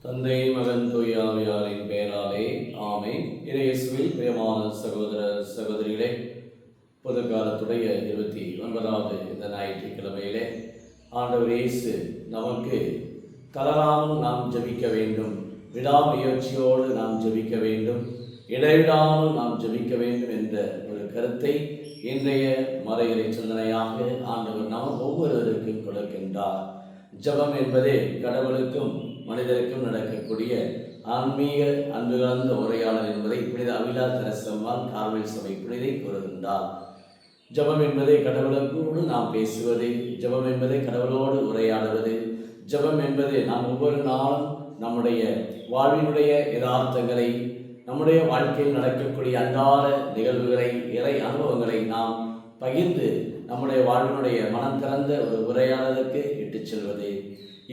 தந்தை மகன் தூய ஆவியாரின் பெயராலே ஆமென். இயேசுவில் பிரியமான சகோதர சகோதரிகளே, பொதுக்காலத்துடைய 29வது இந்த ஞாயிற்றுக்கிழமையிலே ஆண்டவர் இயேசு நமக்கு தளராமல் நாம் ஜெபிக்க வேண்டும், விடாமுயற்சியோடு நாம் ஜெபிக்க வேண்டும், இடைவிடாமல் நாம் ஜெபிக்க வேண்டும் என்ற ஒரு கருத்தை இன்றைய மறையிறை சிந்தனையாக ஆண்டவர் நாம் ஒவ்வொருவருக்கும் கொடுக்கின்றார். ஜெபம் என்பதே கடவுளுக்கும் மனிதருக்கும் நடக்கக்கூடிய ஆன்மீக அன்பு கலந்த உரையாடல் என்பதை புனித அவிலா தெரசம்மாள் கார்மல் சபை புனிதை கூறுகின்றார். ஜெபம் என்பதை கடவுளோடு நாம் பேசுவது, ஜெபம் என்பதை கடவுளோடு உரையாடுவது, ஜெபம் என்பது நாம் ஒவ்வொரு நாளும் நம்முடைய வாழ்வினுடைய யதார்த்தங்களை, நம்முடைய வாழ்க்கையில் நடக்கக்கூடிய அன்றாட நிகழ்வுகளை, இறை அனுபவங்களை நாம் பகிர்ந்து நம்முடைய வாழ்வினுடைய மனம் திறந்த ஒரு உரையாடலுக்கு இட்டுச் செல்வது.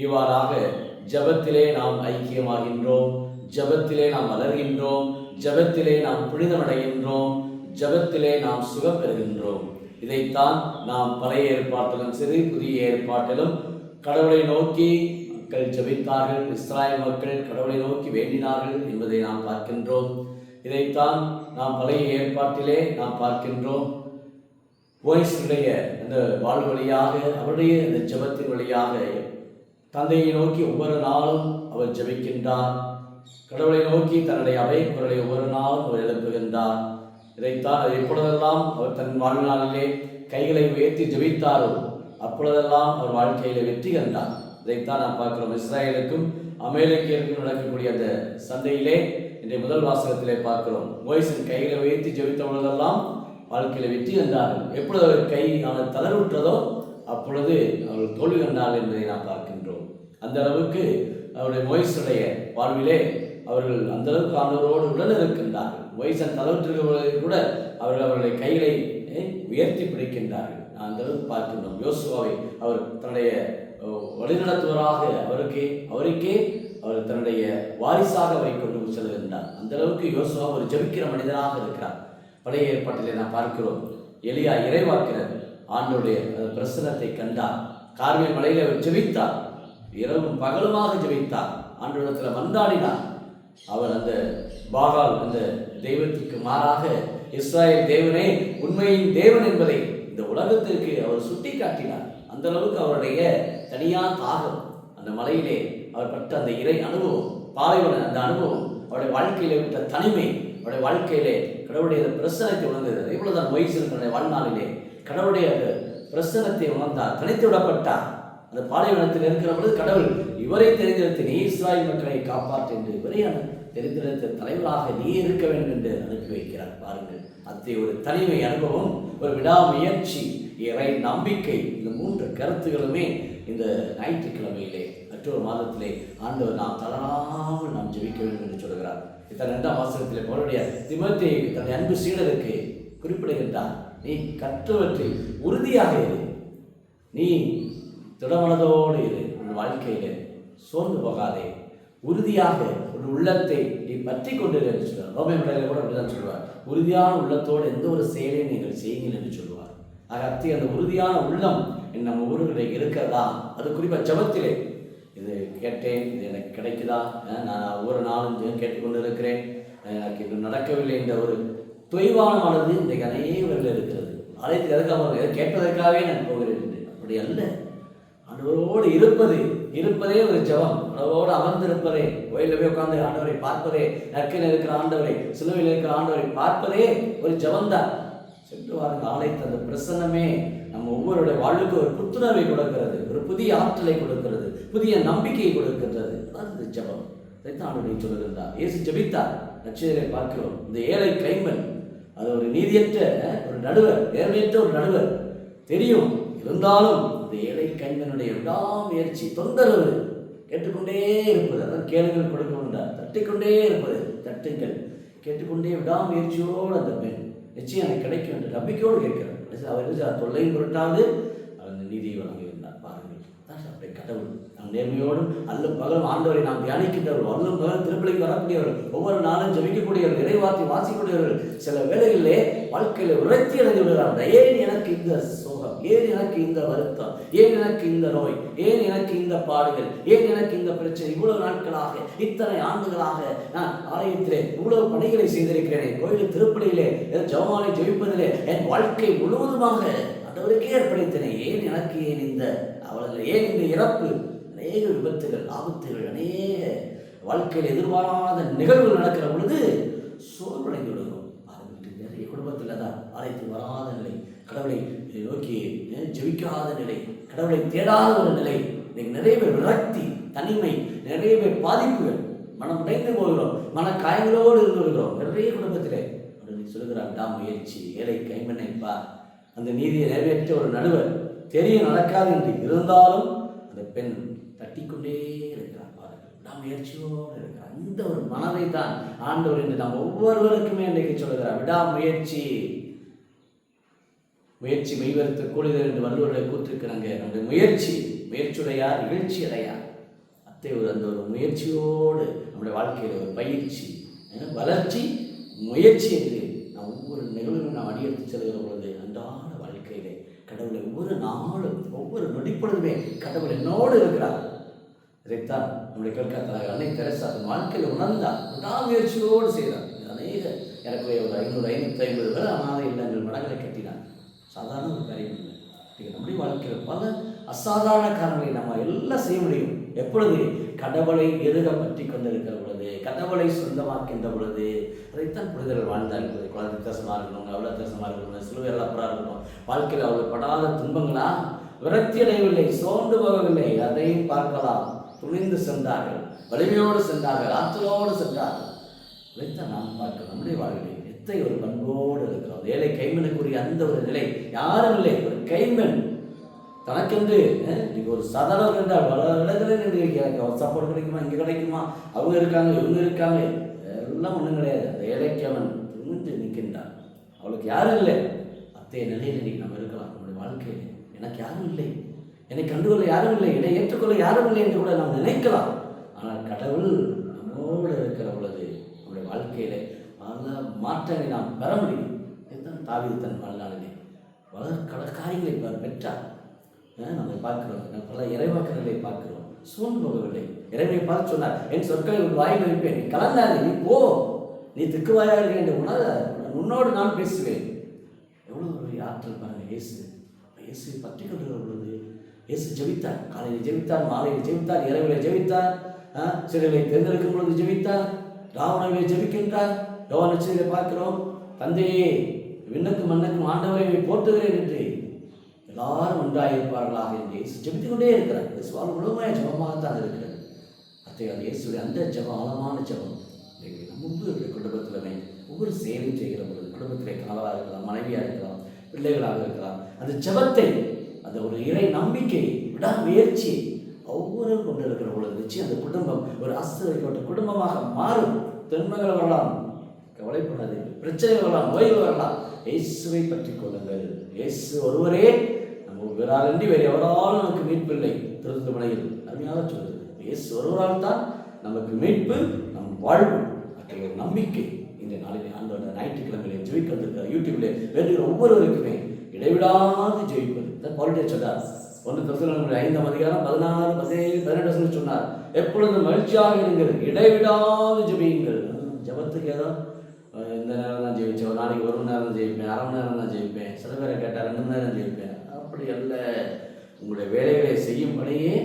இவ்வாறாக ஜெபத்திலே நாம் ஐக்கியமாகின்றோம், ஜெபத்திலே நாம் வளர்கின்றோம், ஜெபத்திலே நாம் புனிதமடைகின்றோம், ஜெபத்திலே நாம் சுகம் பெறுகின்றோம். இதைத்தான் நாம் பழைய ஏற்பாட்டிலும் சரி புதிய ஏற்பாட்டிலும் கடவுளை நோக்கி மக்கள் ஜெபித்தார்கள், இஸ்ராயல் மக்கள் கடவுளை நோக்கி வேண்டினார்கள் என்பதை நாம் பார்க்கின்றோம். இதைத்தான் நாம் பழைய ஏற்பாட்டிலே நாம் பார்க்கின்றோம். மோசேயுடைய அந்த வாழ் வழியாக, அவருடைய அந்த ஜெபத்தின் வழியாக தந்தையை நோக்கி ஒவ்வொரு நாளும் அவர் ஜெபிக்கின்றார். கடவுளை நோக்கி தன்னுடைய அபயக்குரலை ஒவ்வொரு நாளும் அவர் எழுப்புகின்றார். இதைத்தான் எப்பொழுதெல்லாம் அவர் தன் வாழ்நாளிலே கைகளை உயர்த்தி ஜெபித்தாரோ அப்பொழுதெல்லாம் அவர் வாழ்க்கையில வெற்றி கண்டார். இதைத்தான் நாம் பார்க்கிறோம். இஸ்ராயலுக்கும் அமலேக்கியருக்கும் நடக்கக்கூடிய அந்த சண்டையிலே இன்றைய முதல் வாசகத்திலே பார்க்கிறோம். மோசே கைகளை உயர்த்தி ஜெபித்த பொழுதெல்லாம் வாழ்க்கையில வெற்றி கண்டார்கள். எப்பொழுது அவர் கை அவன் தளர்வுற்றதோ அப்பொழுது அவர்கள் தோல்வி கண்டார்கள் என்பதை நாம் பார்க்கின்றோம். அந்த அளவுக்கு அவருடைய மோசேயுடைய வாழ்விலே அவர்கள் அந்த அளவுக்கு ஆண்டவரோடு உடல் இருக்கின்றார்கள். மோசே தளர்வுற்றிருக்கிறவர்களை கூட அவர்களுடைய கைகளை உயர்த்தி பிடிக்கின்றார்கள். நான் அந்த அளவுக்கு பார்க்கின்றோம். யோசுவாவை அவர் தன்னுடைய வழிநடத்துவராக அவருக்கே அவர் தன்னுடைய வாரிசாக அவரை கொண்டு செல்கின்றார். அந்த அளவுக்கு யோசுவா ஒரு ஜெபிக்கிற மனிதனாக இருக்கிறார். பழைய ஏற்பாட்டிலே நாம் பார்க்கிறோம். எலியா இறைவாக்கினர் ஆண்டவருடைய பிரசன்னத்தை கண்டார். கார்மேல் மலையில அவர் ஜெபித்தார், இரவும் பகலுமாக ஜெபித்தார், ஆண்டவரிடத்தில் மன்றாடினார். அவர் அந்த பாகால் அந்த தெய்வத்திற்கு மாறாக இஸ்ராயேல் தேவனே உண்மையின் தேவன் என்பதை இந்த உலகத்திற்கு அவர் சுட்டி காட்டினார். அந்த அளவுக்கு அவருடைய தனியான தாகம், அந்த மலையிலே அவர் பட்ட அந்த இறை அனுபவம், பாலைவன அந்த அனுபவம், அவருடைய வாழ்க்கையிலே விட்ட தனிமை, அவருடைய வாழ்க்கையிலே கடவுளுடைய பிரசனத்தை உணர்ந்தது. இவ்வளவுதான் மோசே தன்னுடைய வாழ்நாளிலே கடவுளுடைய பிரசனத்தை உணர்ந்தார், தனித்து விடப்பட்டார். அந்த பாலைவனத்தில் இருக்கிற பொழுது கடவுள் இவரை தெரிந்தெடுத்து நீ இஸ்ராயேல் மக்களை காப்பாற்று என்று இவரை தெரிந்தெடுத்த தலைவராக நீ இருக்க வேண்டும் என்று அனுப்பி வைக்கிறார். பாருங்கள், அத்தகைய ஒரு தனிமை அனுபவம், ஒரு விடாமுயற்சி, இறை நம்பிக்கை, இந்த 3 கருத்துகளுமே இந்த ஞாயிற்றுக்கிழமையிலே மற்றொரு மாதத்திலே ஆண்டவர் நாம் தளராமல் நாம் ஜெபிக்க வேண்டும் என்று சொல்கிறார். இத்தனை 2ஆம் வாசகத்திலே பவுலுடைய தீமோத்தேயு தன்னுடைய அன்பு சீடருக்கு குறிப்பிடுகின்றார். நீ கற்றவற்றில் உறுதியாக இரு, நீ திடமனதோடு இரு, உன் வாழ்க்கையிலே சோர்ந்து போகாதே, உறுதியாக உன் உள்ளத்தை நீ பற்றி கொண்டு என்று சொல்வார். ரோமேயர் கூட அப்படிதான் சொல்வார். உறுதியான உள்ளத்தோடு எந்த ஒரு செயலையும் நீங்கள் செய்யுங்கள் என்று சொல்வார். ஆக அந்த உறுதியான உள்ளம் நம்ம ஊர்களிலே இருக்கிறதா? அது குறிப்பாக ஜெபத்திலே இது கேட்டேன், இது எனக்கு கிடைக்குதா, நான் ஒவ்வொரு நாளும் கேட்டுக்கொண்டு இருக்கிறேன், எனக்கு இது நடக்கவில்லை என்ற ஒரு தொய்வானமானது இன்றைக்கு அனைவரில் இருக்கிறது. ஆலயத்தில் எதுக்காக கேட்பதற்காகவே நான் போகிறேன் என்று அப்படி அல்ல. ஆண்டவரோடு இருப்பதே ஒரு ஜெபம். ஆண்டவரோடு அமர்ந்திருப்பதே, கோயிலில் போய் உட்கார்ந்து ஆண்டவரை பார்ப்பதே, நற்கையில் இருக்கிற ஆண்டவரை, சிலுவையில் இருக்கிற ஆண்டவரை பார்ப்பதே ஒரு ஜெபம்தான். சென்று வாருங்கள். ஆலயத்தில் அந்த பிரசன்னமே நம்ம ஒவ்வொருடைய வாழ்வுக்கு ஒரு புத்துணர்வை கொடுக்கிறது, ஒரு புதிய ஆற்றலை கொடுக்கிறது, புதிய நம்பிக்கையை கொடுக்கின்றது. அதான் இந்த ஜெபம். இதைத்தான் ஆண்டவர் சொல்லுகின்றார். இயேசு ஜெபித்தார். நற்செய்தியிலே பார்க்கிறோம். இந்த ஏழை கைம்பன், அது ஒரு நீதியற்ற ஒரு நடுவர், நேர்மையற்ற ஒரு நடுவர் தெரியும். இருந்தாலும் அந்த ஏழை கைம்பனுடைய விடாமுயற்சி, தொந்தரவு கேட்டுக்கொண்டே இருப்பது, அதான் கேளுங்கள் கொடுக்கின்றார், தட்டிக்கொண்டே இருப்பது, தட்டுங்கள், கேட்டுக்கொண்டே விடாமுயற்சியோடு அந்த பெண் நிச்சயம் எனக்கு கிடைக்கும் என்று நம்பிக்கையோடு கேட்கிறார். அவர் தொல்லையும் பொருட்டாவது அவர் நீதியை வழங்குகின்றார். பாருங்கள், அப்படி கடவுள் நாம் நேர்மையோடும் அல்லும் பகலும் ஆண்டவரை நாம் தியானிக்கின்றவர்கள், அல்லும் பகலும் திருப்பலிக்கு வரக்கூடியவர்கள், ஒவ்வொரு நாளும் ஜெபிக்கக்கூடியவர்கள், இறைவார்த்தை வாசிக்கக்கூடியவர்கள், சில வேளைகளிலே வாழ்க்கையில உரைத்தி அடைந்து விடுகிறார்கள். ஏன் எனக்கு இந்த சோகம், ஏன் எனக்கு இந்த வருத்தம், ஏன் எனக்கு இந்த நோய், ஏன் எனக்கு இந்த பாடுகள், ஏன் எனக்கு இந்த பிரச்சனை, இவ்வளவு நாட்களாக இத்தனை ஆண்டுகளாக நான் ஆலயத்திலே இவ்வளவு பணிகளை செய்திருக்கிறேன், கோயில் திருப்பலியிலே ஜெபமாலை ஜெபிப்பதிலே என் வாழ்க்கை முழுவதுமாக ஆண்டவருக்கே அர்ப்பணித்தேன், ஏன் எனக்கு ஏன் இந்த அவர்கள் ஏன் இந்த இறப்பு, அநேக விபத்துகள், ஆபத்துகள், அநேக வாழ்க்கையில் எதிர்பாராத நிகழ்வுகள் நடக்கிற பொழுது சோர்வடைந்து விடுகிறோம். நிறைய குடும்பத்தில் தான் ஆலயத்தில் வராத நிலை, கடவுளை நோக்கி ஜெபிக்காத நிலை, கடவுளை தேடாத ஒரு நிலை, நிறைய பேர் விரக்தி, தனிமை, நிறைய பேர் பாதிப்புகள், மனம் உடைந்து போகிறோம், மன காயங்களோடு இருந்து வருகிறோம் நிறைய குடும்பத்திலே. சொல்லுகிறார், முயற்சி, ஏழை கைமண்ணை பார். அந்த நீதியை நிறைவேற்ற ஒரு நடுவர் தெரிய நடக்காது என்று இருந்தாலும் அந்த பெண் தட்டிக்கொண்டே இருக்கிறார். பாருங்கள், விடாமுயற்சியோடு இருக்கிறார். அந்த ஒரு மனதை தான் ஆண்டவர் என்று நாம் ஒவ்வொருவருக்குமே இன்றைக்கு சொல்லுகிறார். விடாமுயற்சி, முயற்சி மெய்வருத்த கூலிதல் என்று வள்ளுவர்களை கூற்றிருக்கிறாங்க. நம்முடைய முயற்சியுடையார் இகழ்ச்சி அடையார். அந்த ஒரு முயற்சியோடு நம்முடைய வாழ்க்கையில் ஒரு பயிற்சி, வளர்ச்சி, முயற்சி என்று நாம் ஒவ்வொரு நிகழ்வும் நாம் அடியெடுத்து செல்கிற பொழுது அன்றாட வாழ்க்கையிலே கடவுளை ஒவ்வொரு நாளும் ஒவ்வொரு நொடிப்பொழுதுமே கடவுள் என்னோடு இருக்கிறார். இதைத்தான் நம்முடைய கல்கத்தா அன்னை தெரசா தன் வாழ்க்கையில் உணர்ந்தார், விடாமுயற்சியோடு செய்தார். அநேக எனக்கு ஒரு 500-550 பேர் அனாதை இல்லங்கள் மடங்களை கட்டினார். சாதாரண ஒரு காரியம் இல்லை. நம்முடைய வாழ்க்கையில் பல அசாதாரண காரணங்களை நம்ம எல்லாம் செய்ய முடியும். எப்பொழுது கடவுளை எருக பற்றி கொண்டிருக்கிற பொழுது, கடவுளை சொந்தமாக்கின்ற பொழுது. அதைத்தான் புனிதர்கள் வாழ்ந்தார்கள். குழந்தை வித்தியாசமாக இருக்கணும், அவ்வளோ வித்தியாசமாக இருக்கணும், சிலுவையில் அப்புறம் இருக்கணும். வாழ்க்கையில் அவர்கள் படாத துன்பங்களா விரக்தி அடையவில்லை, சோர்ந்து போகவில்லை. அதையும் பார்க்கலாம். துணிந்து சென்றார்கள், வலிமையோடு சென்றார்கள், ஆற்றலோடு சென்றார்கள். அதைத்தான் நாம் பார்க்கிறோம். நம்முடைய வாழ்க்கையில் எத்தனை ஒரு பண்போடு இருக்கிறோம். ஏழை கைமனுக்குரிய அந்த ஒரு நிலை யாரும் இல்லை. ஒரு கைமன் தனக்கென்று இன்னைக்கு ஒரு சாதாரண என்றால் பல இடங்களில் சப்போர்ட் கிடைக்குமா, இங்கே கிடைக்குமா, அவங்க இருக்காங்க, இவங்க இருக்காங்க, எல்லாம் ஒன்றும் கிடையாது. அந்த ஏழைக்கு அவன் துணிந்து நிற்கின்றான். அவளுக்கு யாரும் இல்லை. அத்தைய நிலையில் இன்னைக்கு நம்ம இருக்கலாம். நம்முடைய வாழ்க்கையில் எனக்கு யாரும் இல்லை, என்னை கண்டுகொள்ள யாரும் இல்லை, என்னை ஏற்றுக்கொள்ள யாரும் இல்லை என்று கூட நாம் நினைக்கலாம். ஆனால் கடவுள் நம்மோடு இருக்கிற பொழுது நம்முடைய வாழ்க்கையில பல மாற்றங்களை நாம் பெற முடியும். இதுதான் தாவீது தன் வாழ்நாளிலே பல காரியங்களை பெற்றார். நம்ம பார்க்கிறோம், பல இறைவாக்குகளை பார்க்கிறோம். சூழ்ந்து போகவில்லை. இறைவனை பார்த்து சொன்னார், என் சொற்களை ஒரு வாயில் வைப்பேன், நீ கலந்தாது, நீ போ, நீ திக்குவாயாக இருக்க என்று உன்னோடு நான் பேசுவேன். எவ்வளோ ஒரு ஆற்றல் பாருங்க. இயேசு பற்றி கொண்டிருக்கிற பொழுது இயேசு ஜெபித்தார். காலையில் ஜெபித்தார், மாலையில் ஜெபித்தார், இரவில் ஜெபித்தார், சிறைகளை தேர்ந்தெடுக்கும் பொழுது ஜெபித்தார், ராவணவை ஜெபிக்கின்றார். யோவான் நற்செய்தியிலே பார்க்கிறோம், தந்தையே விண்ணுக்கும் மண்ணுக்கும் ஆண்டவரை போற்றுகிறேன் என்று எல்லாரும் ஒன்றாயிருப்பார்களாக என்று இயேசு ஜெபித்துக் கொண்டே இருக்கிறார். இயேசுவால் முழுமையாக ஜபமாகத்தான் இருக்கிறது. அத்தையால் இயேசுடைய அந்த ஜபம் ஆழமான ஜபம் நம்ம ஒவ்வொரு குடும்பத்திலுமே ஒவ்வொரு சேவை செய்கிற பொழுது, குடும்பத்திலே கணவராக இருக்கலாம், மனைவியாக இருக்கலாம், பிள்ளைகளாக இருக்கலாம், அந்த ஜபத்தை, அந்த ஒரு இறை நம்பிக்கை, விடாமுயற்சி ஒவ்வொருவரும் கொண்டு இருக்கிற பொழுது நிச்சயம் அந்த குடும்பம் ஒரு ஆசீர்வதிக்கப்பட்ட குடும்பமாக மாறும். துன்பங்கள் வரலாம், கவலைப்படாது, பிரச்சனைகள் வரலாம், நோய்கள் வரலாம், இயேசுவை பற்றி கொள்ளுங்கள். இயேசு ஒருவரே நம்ம வேறாலின்றி வேறு எவராலும் நமக்கு மீட்பு இல்லை. திருத்துமனையில் அருமையாக சொல்கிறது, இயேசு ஒருவரால் தான் நமக்கு மீட்பு, நம் வாழ்வு. அத்தகைய ஒரு நம்பிக்கை இந்த நாளிலே ஆண்டவருடைய ஞாயிற்றுக்கிழமையிலே ஜெபிக்க வந்திருக்கிற யூடியூப்ல வேண்டுகிற ஒவ்வொருவருக்குமே இடைவிடாது ஜெபிப்பது. பவுல் சொன்னார், 1 தெசலோனிக்கேயர் 5ஆம் அதிகாரம் 16, 17, 18 சொன்னார், எப்பொழுதும் மகிழ்ச்சியாக இருங்கள், இடைவிடாது ஜெபியுங்கள். ஜபத்துக்கு ஏதோ இந்த நேரம் தான் ஜெயிப்பேன், ஒரு நாளைக்கு 1 மணி நேரம் தான் ஜெயிப்பேன், 1/2 மணி நேரம் தான் ஜெயிப்பேன், சில பேரை கேட்டால் 2 மணி நேரம் ஜெயிப்பேன். அப்படி அல்ல. உங்களுடைய வேலைகளை செய்யும்படியே,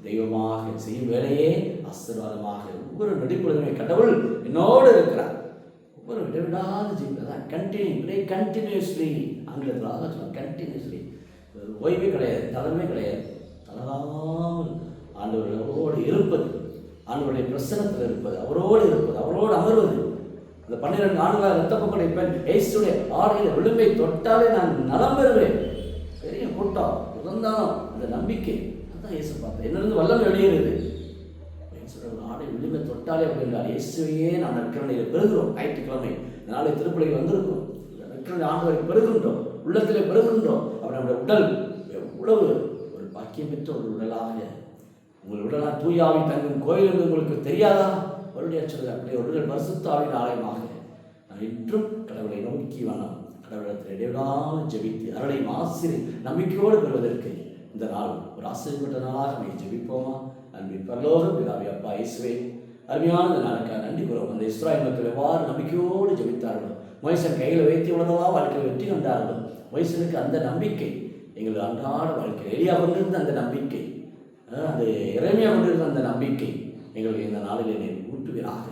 தெய்வமாக செய்யும் வேலையே ஆசீர்வாதமாக ஒவ்வொரு நொடிப்பொழுதுமே கடவுள் என்னோடு இருக்கிறார். ஒவ்வொரு விடாது ஜெயிப்பதான் கண்டினியூஸ்லி. ஆங்கிலத்தில் சொன்னால் கண்டினியூஸ்லி. ஓய்வே கிடையாது, தளர்வே கிடையாது. தளராமல் ஆண்டவர்களோடு இருப்பது, ஆண்டவருடைய பிரசனத்தில் இருப்பது, அவரோடு இருப்பது, அவரோடு அமர்வது. அந்த 12 ஆண்டுகளாக ரத்தப்பக்கூடிய பெண் இயேசுடைய ஆடையில் விளிம்பை தொட்டாலே நான் நலம் பெறுவேன். பெரிய கூட்டம் இருந்தாலும் அந்த நம்பிக்கை அதான் இயேசு பார்த்தேன். என்னிருந்து வல்லமை வெளியேறுது. ஆடை விளிம்பை தொட்டாலே அப்படின்றால் இயேசுவையே நாம் நற்கரணையில் பெறுகிறோம். ஞாயிற்றுக்கிழமை நாளை திருப்பலியில் வந்திருக்கோம். நற்கரணை ஆண்டவரை பெறுகின்றோம், உள்ளத்திலே பெறுகின்றோம். அப்படி நம்முடைய உடல் எவ்வளவு ஒரு பாக்கியம் பெற்ற ஒரு உடலாக, உங்கள் உடலாக தூயாவி தங்கும் கோயில் என்று உங்களுக்கு தெரியாதா? அவருடைய சொல்ல அப்படியே உடல் பரிசுத்தாவின் ஆலயமாக நான் இன்றும் கடவுளை நோக்கி வேணாம், கடவுளத்தில் இடைவிடாமல் ஜெபித்து அருளை ஆசிரியர் நம்பிக்கையோடு பெறுவதற்கு இந்த நாள் ஒரு ஆசீர்வதிக்கப்பட்ட நாளாக நம்ம ஜெபிப்போமா? அன்பின் பரலோக பிதாவே, அப்பா இயேசுவே, அருமையான இந்த நாளுக்காக நன்றி கூறுவோம். அந்த இஸ்ராயேல் மக்கள் எவ்வாறு நம்பிக்கையோடு ஜெபித்தார்களோ, மோசேயின் கையில் வைத்து இவ்வளவா வாழ்க்கையில் வெற்றி கண்டார்களோ, மோசேனுக்கு அந்த நம்பிக்கை எங்கள் அன்றாட வாழ்க்கையில் எலியா கொண்டிருந்த அந்த நம்பிக்கை, அந்த எரேமியா கொண்டிருந்த அந்த நம்பிக்கை எங்களுக்கு இந்த நாளில் நீ ஊட்டுவீராக.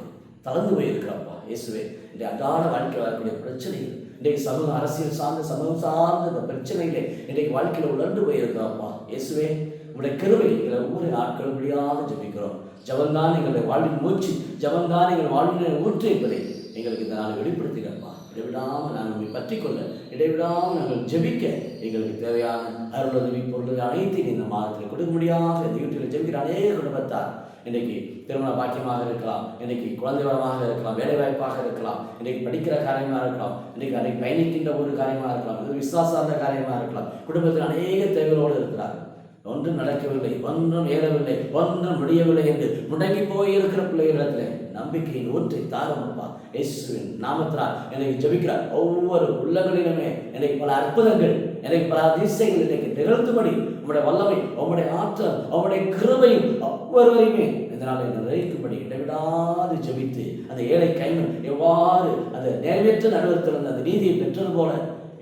தளர்ந்து போயிருக்கிறப்பா இயேசுவே, இந்த அன்றாட வாழ்க்கையில் வரக்கூடிய பிரச்சனைகள், இன்றைக்கு சமூக அரசியல் சார்ந்த சமூகம் சார்ந்த இந்த பிரச்சனைகளே இன்றைக்கு வாழ்க்கையில் உணர்ந்து போயிருக்கிறப்பா இயேசுவே, உங்களுடைய கிருபை எங்களை ஒவ்வொரு நாட்களும் வழியாக ஜெபிக்கிறோம். ஜபம்தான் எங்களுடைய வாழ்வின் மூச்சு, ஜபம்தான் எங்கள் வாழ்வின் ஊற்று என்பதை எங்களுக்கு இந்த நாள் வெளிப்படுத்துகிறப்பா. இடைவிடாமல் நாங்கள் உங்களை பற்றி கொள்ள, இடைவிடாமல் நாங்கள் ஜெபிக்க எங்களுக்கு தேவையான அருளுதவி பொருள் அனைத்தையும் இந்த மாதத்தில் கொடுக்க முடியாத இந்த யூடியூபில் ஜெபிக்கிற அநேக குடும்பத்தார் இன்றைக்கு திருமண பாக்கியமாக இருக்கலாம், இன்றைக்கு குழந்தை வளமாக இருக்கலாம், வேலை வாய்ப்பாக இருக்கலாம், இன்றைக்கு படிக்கிற காரியமாக இருக்கலாம், இன்றைக்கு பயணிக்கின்ற ஒரு காரியமாக இருக்கலாம், இது விசுவாசார்ந்த காரியமாக இருக்கலாம். குடும்பத்தில் அநேக தேவைகளோடு இருக்கிறார்கள். ஒன்றும் நடக்கவில்லை, ஒன்றும் ஏறவில்லை, ஒன்றும் முடியவில்லை என்று முடங்கி போயிருக்கிற பிள்ளைகளிடத்தில் நம்பிக்கையின் ஊற்றை தாரமப்பா இயேசுவின் நாமத்தினால் எனக்கு ஜெபிக்கிறார். ஒவ்வொரு உள்ளங்களிலுமே எனக்கு பல அற்புதங்கள், எனக்கு பல அதிசயங்கள் எனக்கு நிகழ்த்தும்படி உங்களுடைய வல்லமை, உங்களுடைய ஆற்றல், உங்களுடைய கிருபையும் ஒவ்வொருவரையுமே இந்த நாளை நிறைக்கும்படி இடைவிடாது ஜெபித்து அந்த ஏழை கைமன் எவ்வாறு அந்த நிறைவேற்ற நடுவத்திலிருந்து அந்த நீதியை பெற்றது போல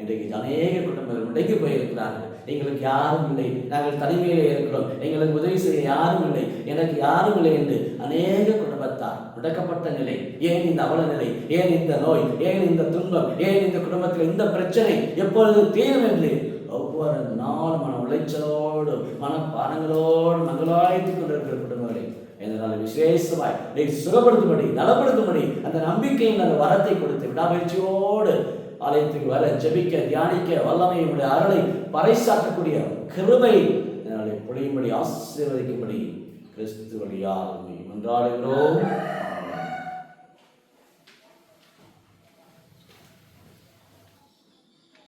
இன்றைக்கு அநேக குடும்பங்கள் முடங்கி போயிருக்கிறார்கள். எங்களுக்கு யாரும் இல்லை, நாங்கள் தனிமையிலே இருக்கிறோம், எங்களுக்கு உதவி செய்ய யாரும் இல்லை, எனக்கு யாரும் இல்லை என்று அநேக குடும்பத்தார் முடக்கப்பட்ட நிலை. ஏன் இந்த அவல நிலை, ஏன் இந்த நோய், ஏன் இந்த துன்பம், ஏன் இந்த குடும்பத்தில் இந்த பிரச்சனை எப்பொழுது தீரும் என்று ஒவ்வொரு நாளும் மன உளைச்சலோடு மனப்பானங்களோடு மங்களாய்த்து கொண்டிருக்கிற குடும்பங்களை இதனால் விசேஷமாய் நீ சுகப்படுத்தும்படி, நலப்படுத்தும்படி அந்த நம்பிக்கையின் அந்த வரத்தை கொடுத்து விடாமுயற்சியோடு ஆலயத்துக்கு வர, ஜெபிக்க, தியானிக்க வல்லமையுடைய அருளை பறைசாற்றக்கூடிய கிருபை இதனாலே பொழியும்படி, ஆசீர்வதிக்கும்படி கிறிஸ்து வழியாக மன்றாடுகிறோம்.